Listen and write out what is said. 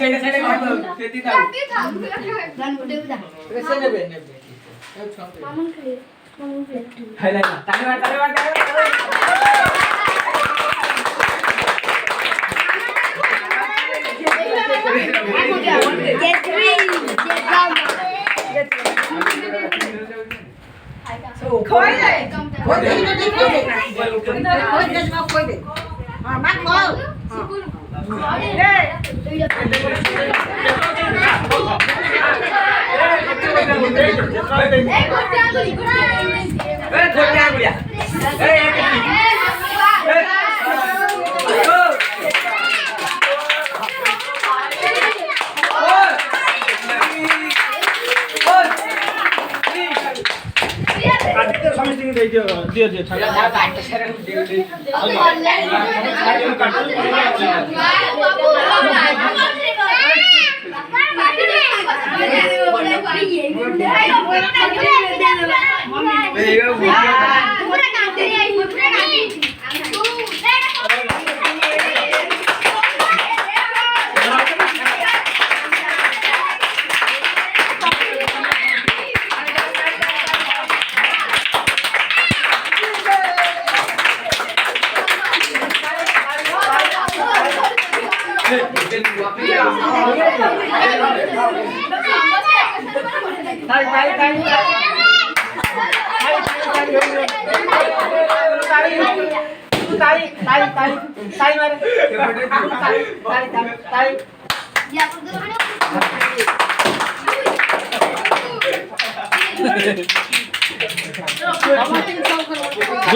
सेडे सेडे काढ शेती थांब Dan udah. कसे नेबे नेबे Mamun clear. Mamun clear. हाय नाही ताली वाट khói này khối đi nó đi khối đi nó khối đi mắt khối समझते नहीं दिया दिया छाला Ya,